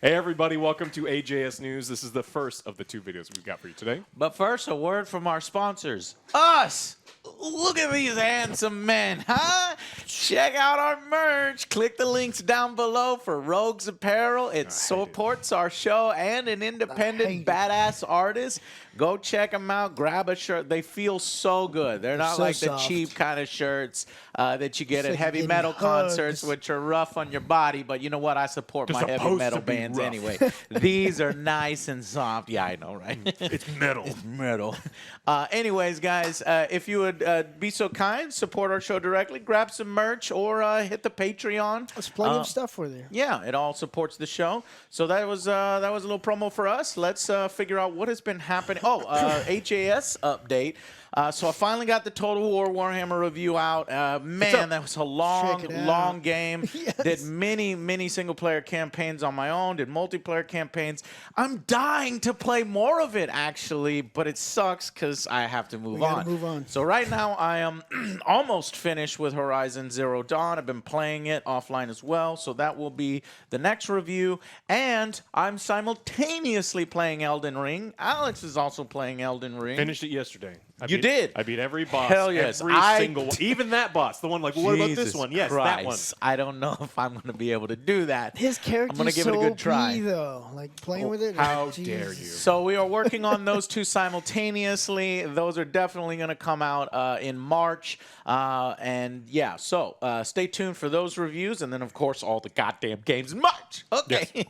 Hey everybody, welcome to AJS News. This is the first of the 2 videos we've got for you today. But first, a word from our sponsors. Us! Look at these handsome men, huh? Check out our merch. Click the links down below for Rogues Apparel. It supports our show and an independent badass artist. Go check them out. Grab a shirt. They feel so good. They're not so like soft. the cheap kind of shirts that you get at like heavy getting metal hugs. concerts, which are rough on your body. But you know what? I support my heavy metal bands anyway. These are nice and soft. Yeah, I know, right? It's metal. It's metal. Anyways, guys, if you would be so kind, support our show directly, grab some merch, or hit the Patreon. There's plenty of stuff for there. Yeah, it all supports the show. So that was a little promo for us. Let's figure out what has been happening. Oh, AJS update. So I finally got the Total War Warhammer review out. Man, that was a long game. Yes. Did many single-player campaigns on my own. Did multiplayer campaigns. I'm dying to play more of it, actually, but it sucks because I have to move on. Move on. So right now I am almost finished with Horizon Zero Dawn. I've been playing it offline as well, so that will be the next review. And I'm simultaneously playing Elden Ring. Alex is also playing Elden Ring. Finished it yesterday. You did? I beat every boss. Hell yes. Every single one. Even that boss. The one like, well, what about this Jesus one? Yes, Christ. that one. I don't know if I'm going to be able to do that. His character's I'm gonna give so it a good try. OP, though. Like, playing with it. How like, dare you. Jesus. So we are working on those 2 simultaneously. Those are definitely going to come out in March. And yeah, so stay tuned for those reviews. And then, of course, all the goddamn games in March. Okay.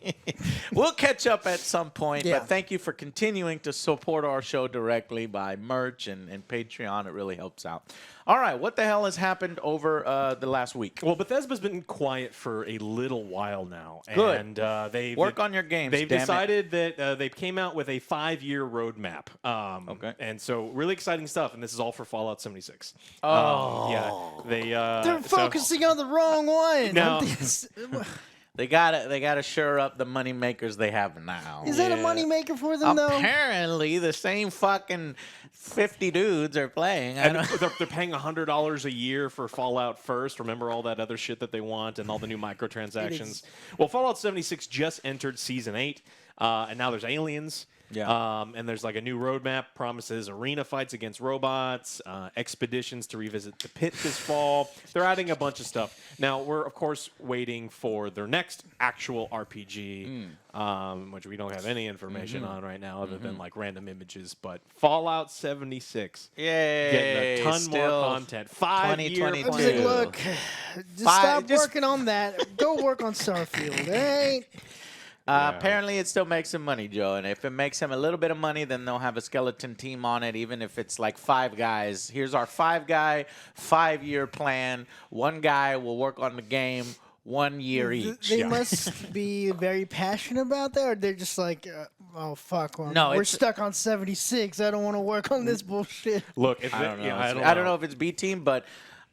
We'll catch up at some point. Yeah. But thank you for continuing to support our show directly by merch and Patreon. It really helps out. All right, what the hell has happened over the last week? Well, Bethesda's been quiet for a little while now. Good. And they Work on your games, They've damn it. decided that they came out with a 5-year roadmap. Okay. And so really exciting stuff. And this is all for Fallout 76. Oh. Yeah. They're focusing on the wrong one. No. They gotta shore up the money makers they have now. Is that a moneymaker for them, though? Apparently, the same fucking 50 dudes are playing. And they're paying $100 a year for Fallout First. Remember all that other shit that they want and all the new microtransactions. Well, Fallout 76 just entered Season 8, and now there's aliens. Yeah. And there's like a new roadmap, promises arena fights against robots, expeditions to revisit the pit this fall. They're adding a bunch of stuff. Now, we're, of course, waiting for their next actual RPG, which we don't have any information on right now other than like random images. But Fallout 76, Yay! getting a ton more content. 5-year 2022. I was like, plan. look, stop just- working on that. Go work on Starfield. Hey. Apparently, it still makes him money, Joe. And if it makes him a little bit of money, then they'll have a skeleton team on it, even if it's like 5 guys. Here's our 5-guy, 5-year plan. 1 guy will work on the game 1 year each. They must be very passionate about that, or they're just like, oh, fuck. Well, No, we're it's- stuck on 76. I don't want to work on this bullshit. Look, if I don't know. Yeah, I don't know if it's B team, but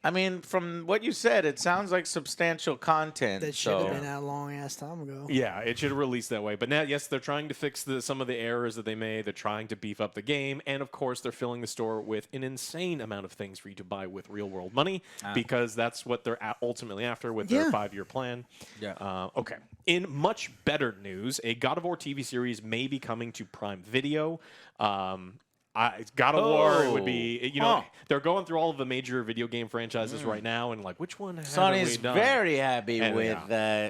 I mean, from what you said, it sounds like substantial content. That should have been out a long-ass time ago. Yeah, it should have released that way. But now, yes, they're trying to fix some of the errors that they made. They're trying to beef up the game. And, of course, they're filling the store with an insane amount of things for you to buy with real-world money because that's what they're ultimately after with their 5-year plan. Yeah. Okay. In much better news, a God of War TV series may be coming to Prime Video. God of War would be, they're going through all of the major video game franchises right now, and like, which one haven't Sony's we done? very happy And, with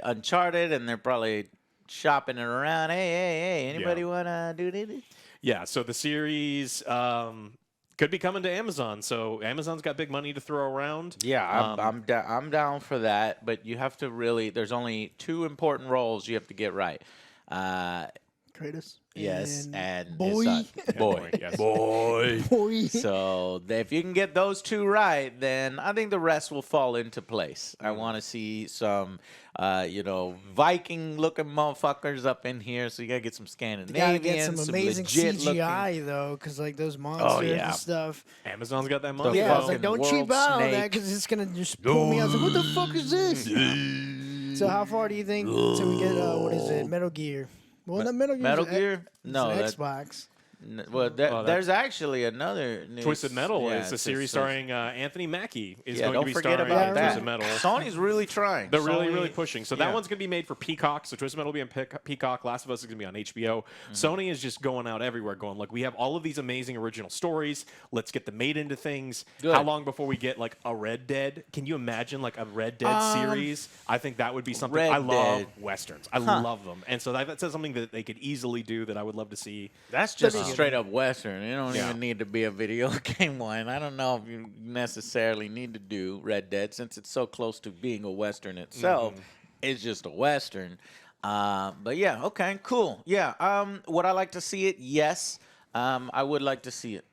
Uncharted, and they're probably shopping it around. Hey, anybody want to do this? Yeah, so the series could be coming to Amazon. So Amazon's got big money to throw around. Yeah, I'm down for that, but you have to really, there's only 2 important roles you have to get right. Kratos. Yes, and Boy. his son. Boy. Yes. Boy. So if you can get those 2 right, then I think the rest will fall into place. I want to see some, Viking-looking motherfuckers up in here. So you gotta get some You Scandinavians, gotta get some amazing legit-looking- CGI, though, because, like, those monsters yeah. and stuff. Amazon's got that money. Yeah, I was fucking like, don't world cheap out on that snake. because it's going to just pull me out. I was like, what the fuck is this? So how far do you think till we get, what is it, Metal Gear? Well, not Metal Gear. Metal Gear? No, It's that- an Xbox. Well, that's- there's actually another news. Twisted Metal Yeah, is a it's series so- starring Anthony Mackie. Is Yeah, going don't to be forget starring about in that. Twisted Metal. Sony's really trying. They're really, Sony- really pushing. So yeah. that one's going to be made for Peacock. So Twisted Metal will be on Peacock. Last of Us is going to be on HBO. Sony is just going out everywhere going, look, we have all of these amazing original stories. Let's get them made into things. Good. How long before we get like a Red Dead? Can you imagine like a Red Dead series? I think that would be something. Red I love Dead. Westerns. I love them. And so that's something that they could easily do that I would love to see. That's just a straight up Western. You don't Yeah. even need to be a video game one. I don't know if you necessarily need to do Red Dead since it's so close to being a Western itself. It's just a Western. But yeah, okay, cool. Yeah. Would I like to see it? Yes. I would like to see it.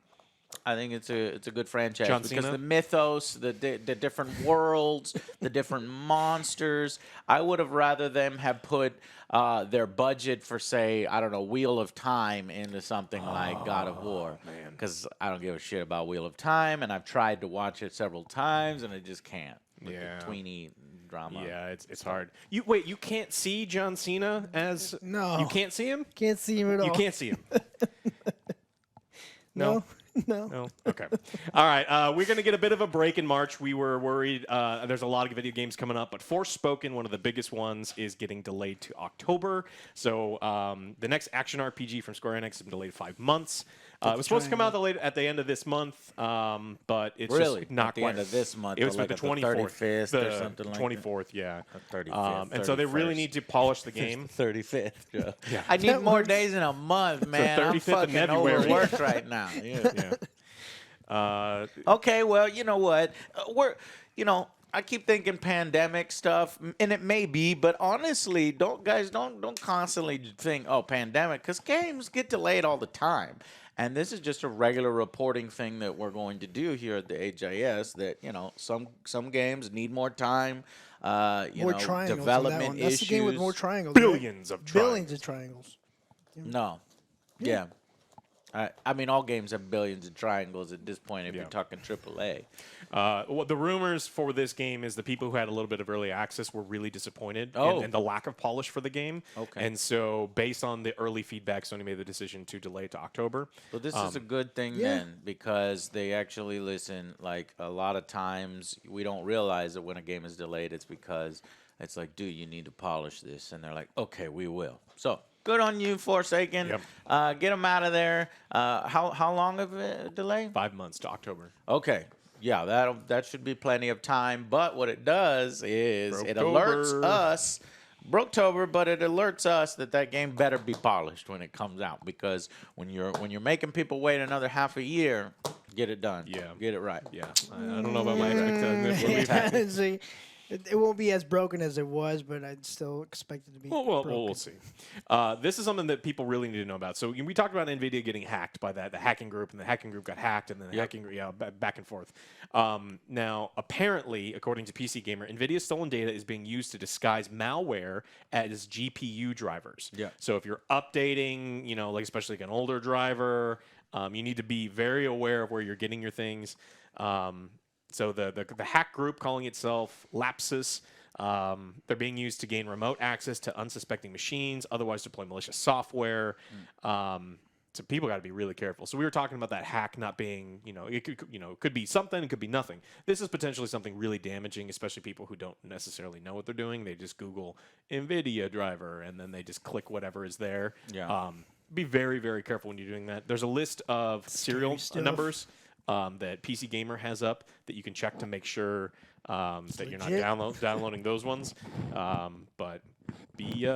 I think it's a good franchise John because Cena? the mythos, the different worlds, the different monsters. I would have rather them have put their budget for, say, I don't know, Wheel of Time into something like God of War. Because I don't give a shit about Wheel of Time, and I've tried to watch it several times, and I just can't. With Yeah. the tweeny drama. Yeah, it's hard. You can't see John Cena as No. You can't see him. Can't see him at all. You can't see him. No. No. Okay. All right. We're going to get a bit of a break in March. We were worried. There's a lot of video games coming up, but Forspoken, one of the biggest ones, is getting delayed to October. So the next action RPG from Square Enix is delayed 5 months. It was supposed to come out at the end of this month, but it's Really? just not At the quite. end of this month, It was like for at the the 24th, 35th or something like that? 24th, yeah. 35th, And so they really 31st. need to polish the game. 35th. Yeah. I need That more works. days in a month, man. I'm 35th of fucking February. overworked right now. Yeah. Yeah. Okay, well, you know what? I keep thinking pandemic stuff, and it may be, but honestly, don't constantly think, oh, pandemic, because games get delayed all the time. And this is just a regular reporting thing that we're going to do here at the AJS. That some games need more time. More triangles. on that development one. That's issues. the game with more triangles. Billions of Billions of triangles. No. Yeah. I mean, all games have billions of triangles at this point if you're talking AAA. Well, the rumors for this game is the people who had a little bit of early access were really disappointed in the lack of polish for the game. Okay. And so, based on the early feedback, Sony made the decision to delay it to October. So this is a good thing then, because they actually listen. Like, a lot of times we don't realize that when a game is delayed, it's because it's like, dude, you need to polish this. And they're like, okay, we will. So good on you, Forsaken. Yep. Get them out of there. How long of a delay? 5 months to October. Okay. Yeah, that should be plenty of time. But what it does is it alerts Broketober. us, Broketober, but it alerts us that game better be polished when it comes out, because when you're making people wait another half a year, get it done. Yeah. Get it right. Yeah. I don't know about my expectations. See, it won't be as broken as it was, but I'd still expect it to be. Well, broken. we'll see. This is something that people really need to know about. So we talked about Nvidia getting hacked by the hacking group, and the hacking group got hacked, and then the hacking group, back and forth. Now, apparently, according to PC Gamer, Nvidia's stolen data is being used to disguise malware as GPU drivers. Yeah. So if you're updating, like especially like an older driver, you need to be very aware of where you're getting your things. So the hack group, calling itself Lapsus, they're being used to gain remote access to unsuspecting machines, otherwise deploy malicious software. So people got to be really careful. So we were talking about that hack not being, it could be something, it could be nothing. This is potentially something really damaging, especially people who don't necessarily know what they're doing. They just Google Nvidia driver, and then they just click whatever is there. Yeah. Be very, very careful when you're doing that. There's a list of serial stuff. numbers that PC Gamer has up that you can check to make sure that you're not legit. downloading those ones. But be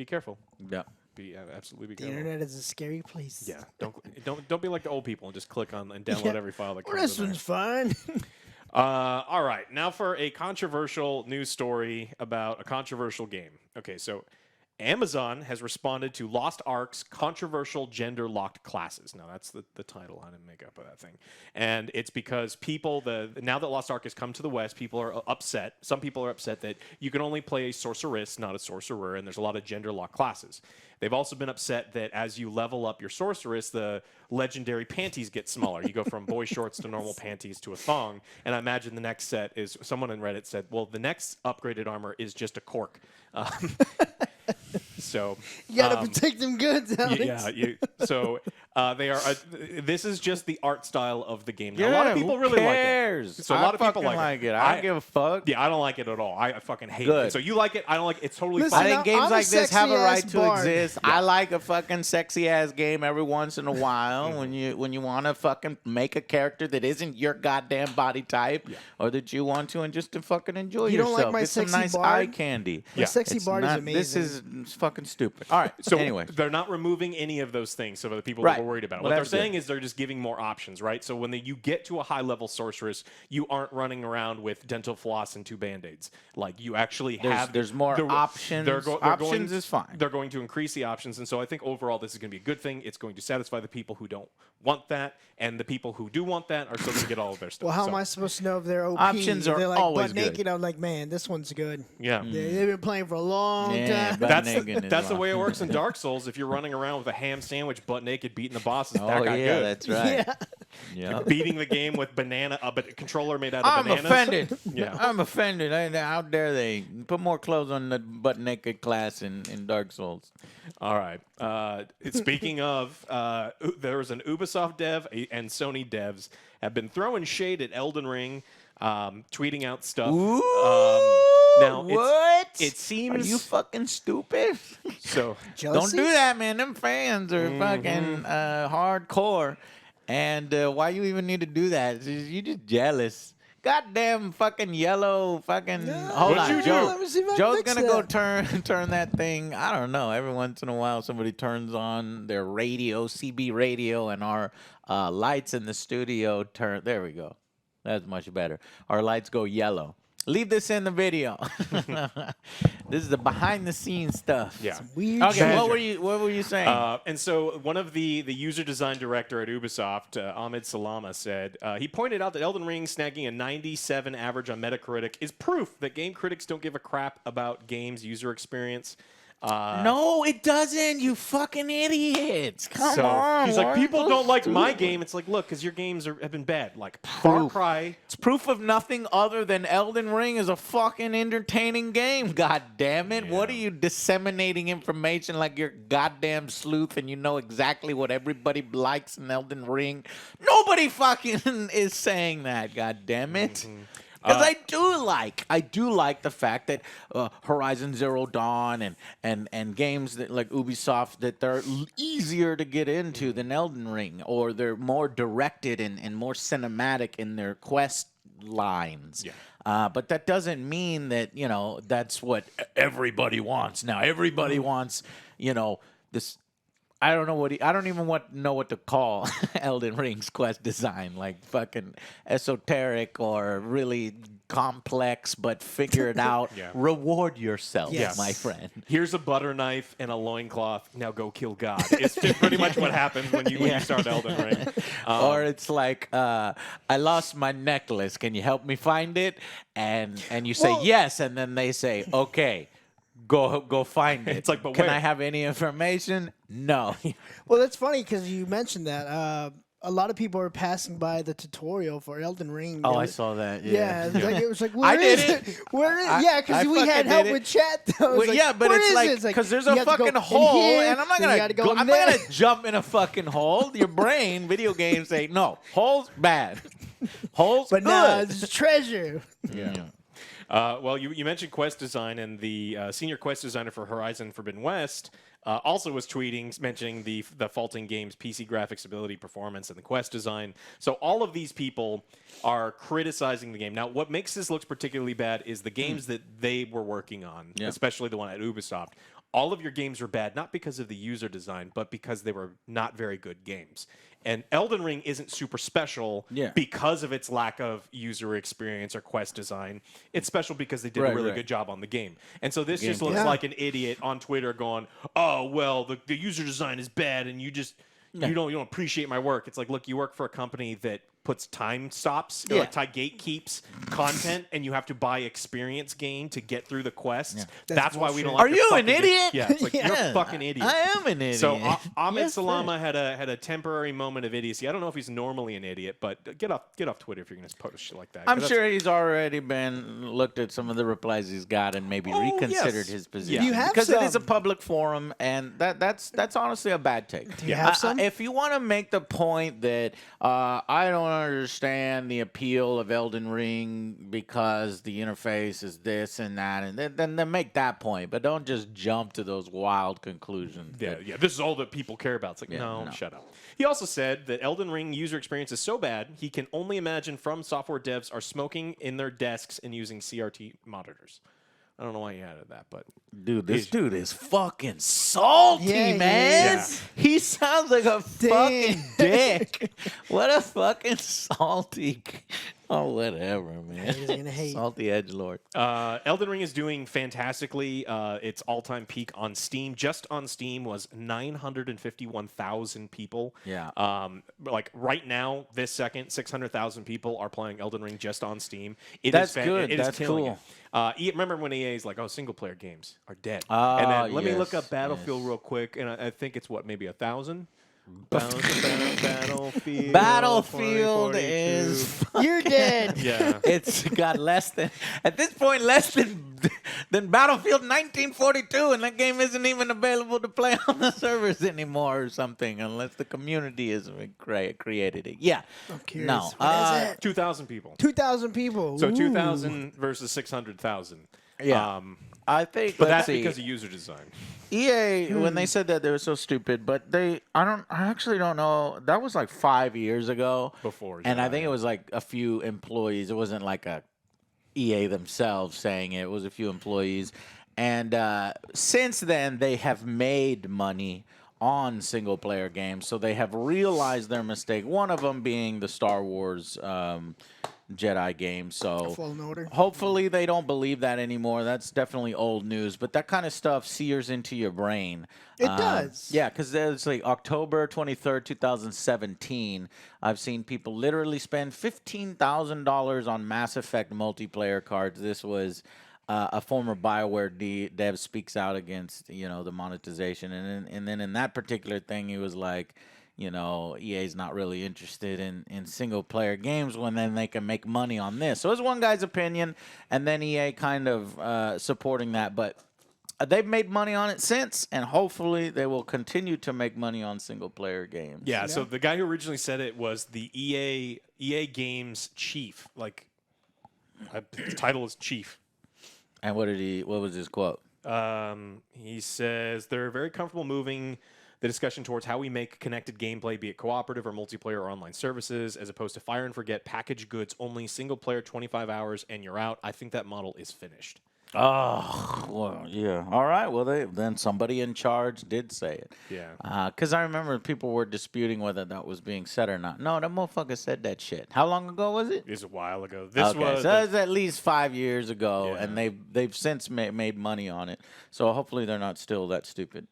careful. Yeah. Absolutely be The careful. internet is a scary place. Yeah, don't be like the old people and just click on and download every file that Well, comes this in one's fine. all right, now for a controversial news story about a controversial game. Okay, so Amazon has responded to Lost Ark's controversial gender-locked classes. Now, that's the title. I didn't make up that thing. And it's because people, now that Lost Ark has come to the West, people are upset. Some people are upset that you can only play a sorceress, not a sorcerer, and there's a lot of gender-locked classes. They've also been upset that as you level up your sorceress, the legendary panties get smaller. You go from boy shorts to normal panties to a thong. And I imagine the next set is, someone on Reddit said, well, the next upgraded armor is just a cork. So You gotta protect them goods, Alex. so They are. This is just the art style of the game. Now, a lot of people really cares? like it. So a lot of people like it. I don't give a fuck. Yeah, I don't like it at all. I fucking hate Good. it. So you like it? I don't like it. It's totally Listen, I fine. think games I'm a like this have a right to sexy-ass exist. Yeah. I like a fucking sexy ass game every once in a while when you want to fucking make a character that isn't your goddamn body type or that you want to and just to fucking enjoy You don't yourself. like my Get some sexy nice bard? eye candy. The sexy It's bard is not- amazing. This is it's fucking stupid. All right. So anyway, they're not removing any of those things. So the people Right. that were worried about it. Well, What they're that's good. saying is they're just giving more options, right? So when you get to a high level sorceress, you aren't running around with dental floss and 2 band-aids. Like you actually have. there's more options. Options is fine. They're going to increase the options, and so I think overall this is going to be a good thing. It's going to satisfy the people who don't want that, and the people who do want that are still going to get all of their stuff. Well, how So, am I supposed to know if they're OP? Options are they're like always butt good. naked. I'm like, man, this one's good. Yeah. They've been playing for a long Yeah, time. but- naked is That's the wrong. way it works in Dark Souls. If you're running around with a ham sandwich, butt naked, beating the bosses, that oh got yeah, good. that's right. Yeah. Yeah. Beating the game with a controller made out of I'm bananas. offended. Yeah. I'm offended. How dare they put more clothes on the butt naked class in Dark Souls? All right. Speaking of, there was an Ubisoft dev and Sony devs have been throwing shade at Elden Ring, tweeting out stuff. Now, what? it seems Are you fucking stupid? so. Don't Jealousy? do that, man. Them fans are fucking hardcore. And why you even need to do that? You just jealous. Goddamn fucking yellow fucking. Hold What'd on, you Joe. do? Let me see if I can Joe's fix gonna go that. turn that thing. I don't know. Every once in a while, somebody turns on their radio, CB radio, and our lights in the studio turn. There we go. That's much better. Our lights go yellow. Leave this in the video. This is the behind the scenes stuff. Yeah. Weird. Okay, shit. what were you saying? And so one of the user design director at Ubisoft, Ahmed Salama, said he pointed out that Elden Ring snagging a 97 average on Metacritic is proof that game critics don't give a crap about games' user experience. No, it doesn't. You fucking idiots. Come on. He's like, Warren, people go don't like my stupid. game. It's like, look, because your games have been bad. Like Far Cry. It's proof of nothing other than Elden Ring is a fucking entertaining game. God damn it. What are you disseminating information like you're goddamn sleuth and you know exactly what everybody likes in Elden Ring? Nobody fucking is saying that, god damn it. Because I do like the fact that Horizon Zero Dawn and games that like Ubisoft that they're easier to get into than Elden Ring, or they're more directed and more cinematic in their quest lines. Yeah. But that doesn't mean that that's what everybody wants. Now everybody wants this. I don't even know what to call Elden Ring's quest design, like fucking esoteric or really complex, but figure it out. Yeah. Reward yourself, Yes. my friend. Here's a butter knife and a loincloth. Now go kill God. It's pretty much what happens when you start Elden Ring. Or it's like, I lost my necklace. Can you help me find it? And you say Well- yes, and then they say, okay. Go find it. It's like, but can where? I have any information? No. Well, that's funny because you mentioned that. A lot of people are passing by the tutorial for Elden Ring. Oh, They I were- saw that. Yeah, it was like, I where did is it. it? Where is I- Yeah, because I we fucking had help did it. with chat. I was Well, like, yeah, but where it's is like it? because there's you a have to go fucking in hole, here, and I'm not then you gotta go in I'm not there. gonna jump in a fucking hole. Your brain, video games say no, holes bad, holes But good. no, it's treasure. yeah. Well, you mentioned quest design, and the senior quest designer for Horizon Forbidden West also was tweeting, mentioning the faulting game's PC graphics, ability, performance, and the quest design. So all of these people are criticizing the game. Now, what makes this look particularly bad is the games that they were working on, especially the one at Ubisoft. All of your games were bad, not because of the user design, but because they were not very good games. And Elden Ring isn't super special because of its lack of user experience or quest design. It's special because they did a really good job on the game. And so this just looks like an idiot on Twitter going, oh, well, the user design is bad and you don't appreciate my work. It's like, look, you work for a company that puts time stops, or like gatekeeps content, and you have to buy experience gain to get through the quests. That's why we don't. Like Are you an idiot? Yeah, it's like you're a fucking idiot. I am an idiot. So Ahmed Yes, Salama had a temporary moment of idiocy. I don't know if he's normally an idiot, but get off Twitter if you're going to post shit like that. I'm sure he's already been looked at some of the replies he's got and maybe reconsidered his position. You have because it is a some. public forum, and that's honestly a bad take. Do you have some? If you want to make the point that I don't understand the appeal of Elden Ring because the interface is this and that, and then make that point, but don't just jump to those wild conclusions. Yeah, this is all that people care about. It's like, no, shut up. He also said that Elden Ring user experience is so bad, he can only imagine From Software devs are smoking in their desks and using CRT monitors. I don't know why he added that, but dude, this dude is fucking salty, Yeah, man. yeah. He sounds like a fucking dick. What a fucking salty. Oh, whatever, man. He's gonna hate. Salty edgelord. Elden Ring is doing fantastically. Its all-time peak on Steam, just on Steam, was 951,000 people. Yeah. Like right now, this second, 600,000 people are playing Elden Ring just on Steam. That's good. It is That's killing cool. it. Remember when EA's like, oh, single-player games are dead. Oh, and then let me look yes, up Battlefield real quick, and I think it's what, maybe 1,000. Battlefield. Battlefield is You're dead. Yeah. It's got less than at this point less than Battlefield 1942, and that game isn't even available to play on the servers anymore or something, unless the community has created it. Yeah. I'm curious. No. What is it? 2,000 people. 2,000 people. So Ooh. 2,000 versus 600,000. Yeah. I think, But let's that's see. because of user design. EA, when they said that, they were so stupid, but I actually don't know. That was like 5 years ago. Before, And I yeah, think yeah. it was like a few employees. It wasn't like a EA themselves saying it. It was a few employees. And since then, they have made money on single-player games. So they have realized their mistake, one of them being the Star Wars Jedi game. So Fallen Order. hopefully they don't believe that anymore. That's definitely old news. But that kind of stuff sears into your brain. It does. Yeah, because there's like October 23rd, 2017. I've seen people literally spend $15,000 on Mass Effect multiplayer cards. This was a former BioWare dev speaks out against, the monetization. And then in that particular thing, he was like, EA's not really interested in single-player games when then they can make money on this. So it's one guy's opinion, and then EA kind of supporting that. But they've made money on it since, and hopefully they will continue to make money on single-player games. Yeah, so the guy who originally said it was the EA Games chief. Like, his title is chief. And what was his quote? He says, they're very comfortable moving the discussion towards how we make connected gameplay, be it cooperative or multiplayer or online services, as opposed to fire and forget packaged goods only, single player 25 hours and you're out. I think that model is finished. Oh, well, yeah. All right. Well, then somebody in charge did say it. Yeah. Because I remember people were disputing whether that was being said or not. No, that motherfucker said that shit. How long ago was it? It was a while ago. So that was at least 5 years ago, Yeah. and they've since made money on it. So hopefully they're not still that stupid.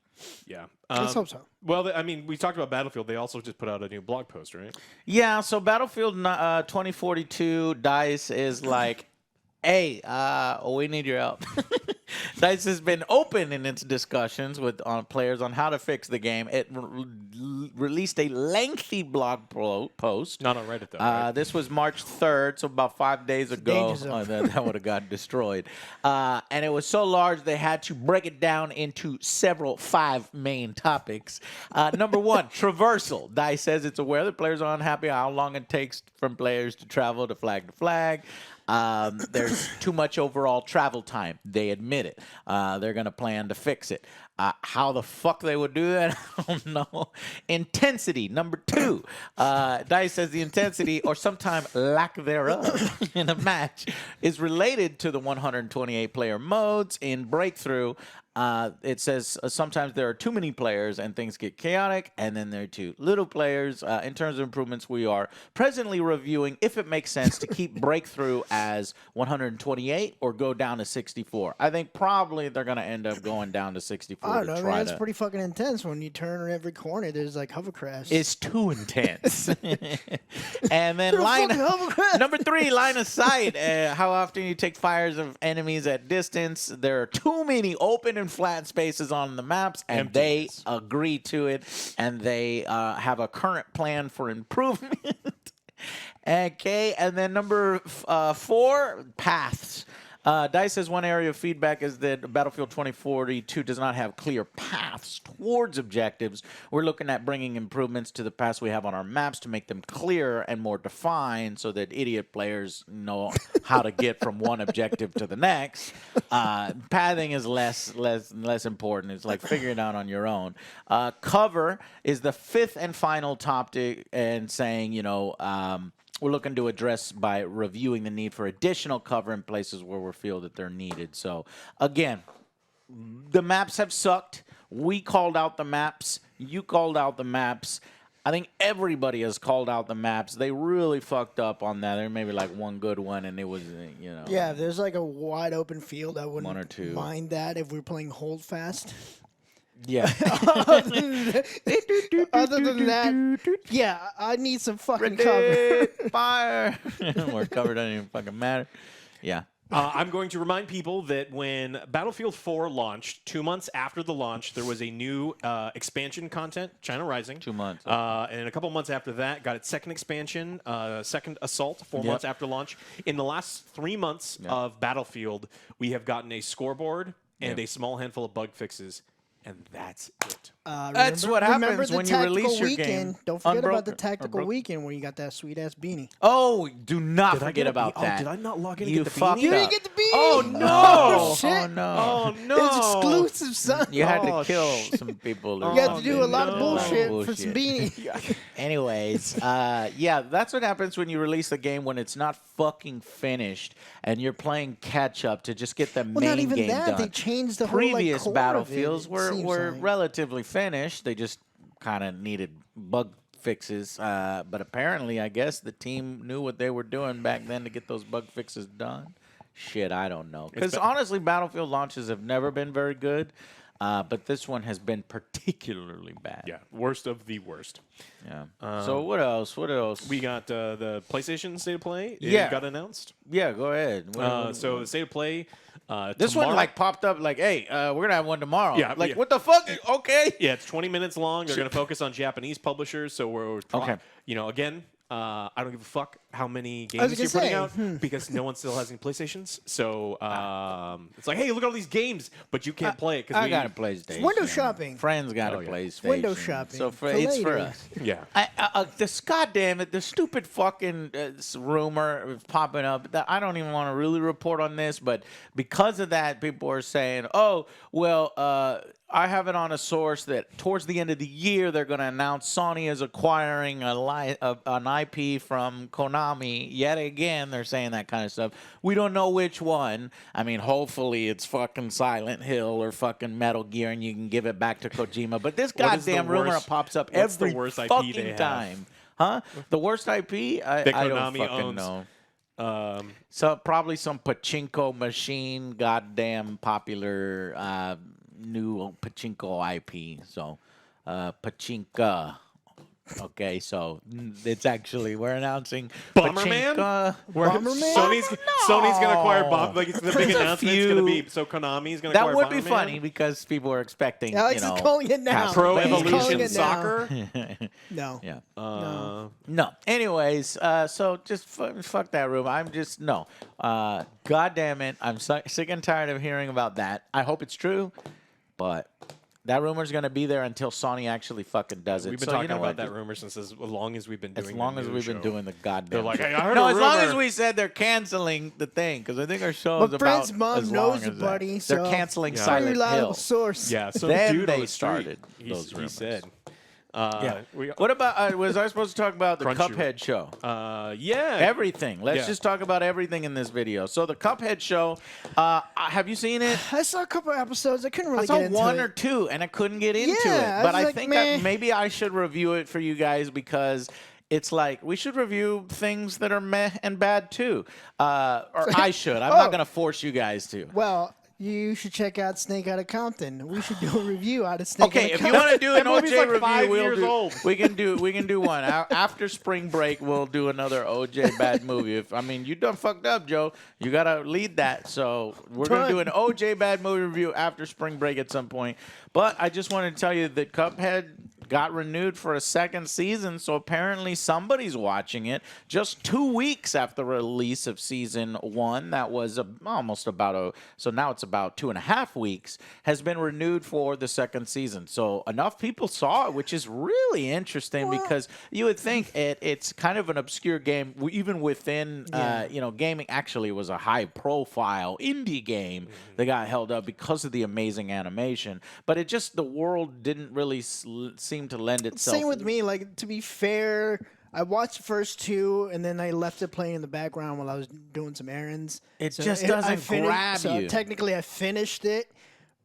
Yeah. Let's hope so. Well, I mean, we talked about Battlefield. They also just put out a new blog post, right? Yeah. So Battlefield 2042 DICE is like, hey, we need your help. DICE has been open in its discussions with players on how to fix the game. It released a lengthy blog post. Not on Reddit, though. Right? This was March 3rd, so about 5 days ago. danger zone. That would have got destroyed. And it was so large, they had to break it down into five main topics. Number one, traversal. DICE says it's aware that players are unhappy how long it takes from players to travel to flag. There's too much overall travel time. They admit it. They're going to plan to fix it. How the fuck they would do that, I don't know. Intensity, number two. DICE says the intensity, or sometimes lack thereof, in a match is related to the 128 player modes in Breakthrough. It says sometimes there are too many players and things get chaotic, and then there are too little players. In terms of improvements, we are presently reviewing if it makes sense to keep Breakthrough as 128 or go down to 64. I think probably they're going to end up going down to 64. I don't know, to man. try It's to. pretty fucking intense when you turn every corner. There's like hover crash. It's too intense. And then They're fucking hover crash. number 3, line of sight. How often you take fires of enemies at distance. There are too many open and flat spaces on the maps, and Emptiness. they agree to it, and they have a current plan for improvement. Okay, and then number 4, paths. DICE says one area of feedback is that Battlefield 2042 does not have clear paths towards objectives. We're looking at bringing improvements to the paths we have on our maps to make them clearer and more defined so that idiot players know how to get from one objective to the next. Pathing is less important. It's like figuring it out on your own. Cover is the 5th and final topic, and saying, we're looking to address by reviewing the need for additional cover in places where we feel that they're needed. So, again, the maps have sucked. We called out the maps. You called out the maps. I think everybody has called out the maps. They really fucked up on that. There may be like one good one, and it was, Yeah, if there's like a wide open field, I wouldn't One or two. mind that if we're playing Hold Fast. Yeah. Other than that, yeah, I need some fucking cover. Fire. We're covered, doesn't even fucking matter. Yeah. I'm going to remind people that when Battlefield 4 launched, 2 months after the launch, there was a new expansion content, China Rising. 2 months. And a couple months after that, got its second expansion, second Assault, 4 months after launch. In the last 3 months of Battlefield, we have gotten a scoreboard and a small handful of bug fixes. And that's it. That's what happens the when you release tactical your game weekend. Don't forget about the unbroken. tactical weekend when you got that sweet ass beanie. Oh, do not Did I forget get a about beanie? that. Oh, did I not log in to You get the fucked beanie? You up. didn't get the beanie. Oh, no. Oh, shit. Oh, no. Oh, no. It's exclusive, son. You had to Oh, kill some people. You have to do a lot of no. bullshit for some beanie. Anyways, yeah, that's what happens when you release a game when it's not fucking finished and you're playing catch up to just get the Well, main not even game that. done. They changed the whole like, Previous core Battlefields of it, it seems were like. relatively finished. They just kind of needed bug fixes. But apparently, I guess the team knew what they were doing back then to get those bug fixes done. Shit, I don't know. Because honestly, Battlefield launches have never been very good. But this one has been particularly bad. Yeah, worst of the worst. Yeah. So what else? What else? We got the PlayStation State of Play. Yeah. It got announced. Yeah, go ahead. So the State of Play. This tomorrow- one like popped up like, hey, we're gonna have one tomorrow. Yeah, like yeah. what the fuck? Okay. Yeah, it's 20 minutes long. They're going to focus on Japanese publishers. So we're Okay. again, I don't give a fuck how many I was games you're gonna putting say, out because no one still has any PlayStations. So it's like, hey, look at all these games, but you can't play it because I got a PlayStation. Window shopping. Friends got Oh, a yeah. PlayStation. Window shopping. So For it's for later. us. Yeah. This goddamn it, the stupid fucking rumor is popping up. That I don't even want to really report on this, but because of that, people are saying, "Oh, well, I have it on a source that towards the end of the year they're going to announce Sony is acquiring an IP from Konami." Yet again, they're saying that kind of stuff. We don't know which one. I mean, hopefully it's fucking Silent Hill or fucking Metal Gear, and you can give it back to Kojima. But this What is the goddamn rumor worst- pops up what's the every worst IP fucking they have? time. Huh? The worst IP? I don't Konami fucking owns. know. So probably some pachinko machine, goddamn popular new pachinko IP. So pachinko. Okay, so it's actually we're announcing Bomberman? pachinko. Bomberman? Sony's going to acquire Bomb. Like it's the big There's a announcement. It's going to few- be so Konami's going to That acquire would be Bomberman. funny because people are expecting. Alex is calling it now. Pro He's calling Evolution it now. Soccer. No. Yeah. No. Anyways, so just fuck that room. I'm just no. God damn it! I'm sick and tired of hearing about that. I hope it's true, but that rumor's gonna be there until Sony actually fucking does it. We've been So, talking you know about what? that rumor since as long as we've been doing. As long the as news we've been show. doing the goddamn. They're like, show. "Hey, I heard no, a as long as rumor." we said they're canceling the thing because I think our show But is Brent's about mom as long knows as it, that. buddy, They're so- canceling Yeah. Very Silent reliable Hill. source. Yeah, some Then dude they on the street, started he those rumors. said What about, was I supposed to talk about the Crunchyroll. Cuphead show? Yeah. Everything. Let's Yeah. just talk about everything in this video. So the Cuphead show, have you seen it? I saw a couple of episodes. I couldn't really I saw get into one it. or two, and I couldn't get into Yeah, it. I But was I like, think meh. maybe I should review it for you guys because it's like we should review things that are meh and bad too. Or I should. I'm not going to force you guys to. Well, you should check out Snake Out of Compton. We should do a review out of Snake Okay, Out of if you Compton. want to do an That movie's OJ like review, 5 we'll years do. old. We can do one after spring break. We'll do another OJ bad movie. You done fucked up, Joe. You gotta lead that. So we're gonna do an OJ bad movie review after spring break at some point. But I just wanted to tell you that Cuphead got renewed for a second season, so apparently somebody's watching it just 2 weeks after the release of season 1. That was almost about so now it's about 2.5 weeks, has been renewed for the second season. So enough people saw it, which is really interesting because you would think it's kind of an obscure game, even within, gaming. Actually, it was a high-profile indie game that got held up because of the amazing animation. But the world didn't really seem to lend itself. Same with me. Like, to be fair, I watched the first two, and then I left it playing in the background while I was doing some errands. It So just I doesn't finished- grab so you. Technically, I finished it,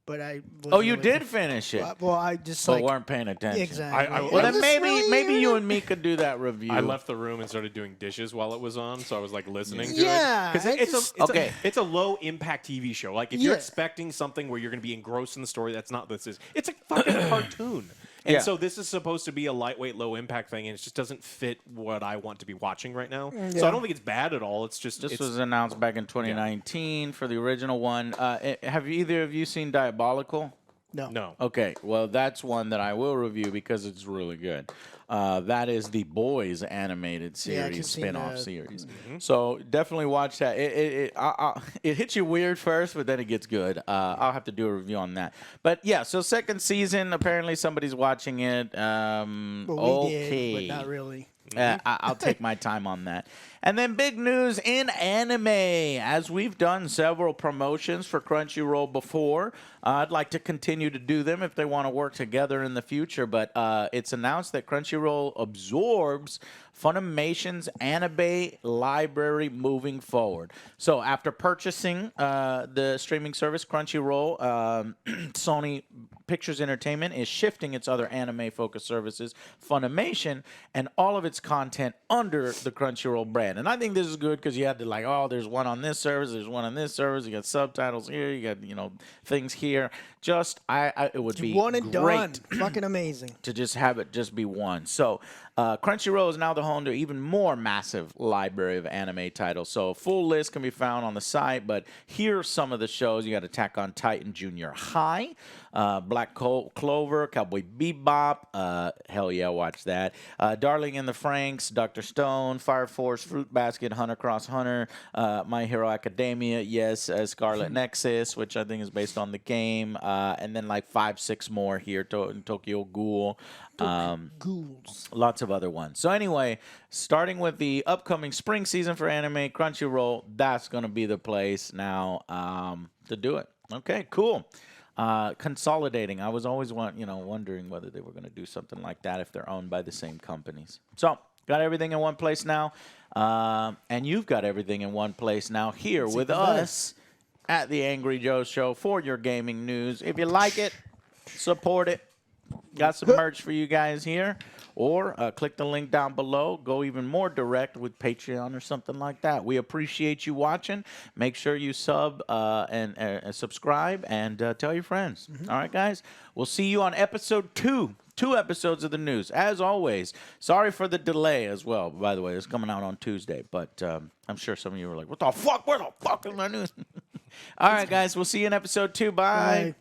but I wasn't Oh, you really- did finish it. Well, I just But weren't paying attention. exactly. Well, I'm then just maybe really- you and me could do that review. I left the room and started doing dishes while it was on, so I was like listening to Yeah, it. Because I it's just- a it's a low impact TV show. Like if you're Yeah. expecting something where you're going to be engrossed in the story, that's not what this is. It's a fucking cartoon. And Yeah. so this is supposed to be a lightweight, low impact thing, and it just doesn't fit what I want to be watching right now. So Yeah. I don't think it's bad at all. It's just This was announced back in 2019 for the original one. Have either of you seen Diabolical? no. Okay, well, that's one that I will review because it's really good. That is the Boys animated Yeah, I series, can see spin-off that. series. So definitely watch that. It hits you weird first, but then it gets good. I'll have to do a review on that. But yeah, so second season, apparently somebody's watching it. Well, we Okay. did, but not really. I'll take my time on that. And then big news in anime. As we've done several promotions for Crunchyroll before, I'd like to continue to do them if they want to work together in the future. But it's announced that Crunchyroll absorbs Funimation's anime library moving forward. So after purchasing the streaming service Crunchyroll, Sony Pictures Entertainment is shifting its other anime-focused services, Funimation, and all of its content under the Crunchyroll brand. And I think this is good because you had to there's one on this service, there's one on this service, you got subtitles here, you got things here. It would be One and great done. Fucking amazing. to just have it just be one. So Crunchyroll is now the home to even more massive library of anime titles. So a full list can be found on the site, but here are some of the shows. You got Attack on Titan Junior High, Black Clover, Cowboy Bebop. Hell yeah, watch that. Darling in the Franxx, Dr. Stone, Fire Force, Fruit Basket, Hunter Cross Hunter, My Hero Academia, yes, Scarlet Nexus, which I think is based on the game, and then 5-6 more here, Tokyo Ghoul. Ghouls. Lots of other ones. So anyway, starting with the upcoming spring season for anime, Crunchyroll, that's going to be the place now to do it. Okay, cool. Consolidating. I was always wondering whether they were going to do something like that if they're owned by the same companies. So got everything in one place now, and you've got everything in one place now here with us at the Angry Joe Show for your gaming news. If you like it, support it. Got some merch for you guys here. Or click the link down below. Go even more direct with Patreon or something like that. We appreciate you watching. Make sure you sub and subscribe and tell your friends. All right, guys? We'll see you on episode 2. 2 episodes of the news. As always, sorry for the delay as well. By the way, it's coming out on Tuesday. But I'm sure some of you were like, what the fuck? Where the fuck is my news? All right, guys. We'll see you in episode 2. Bye. Bye.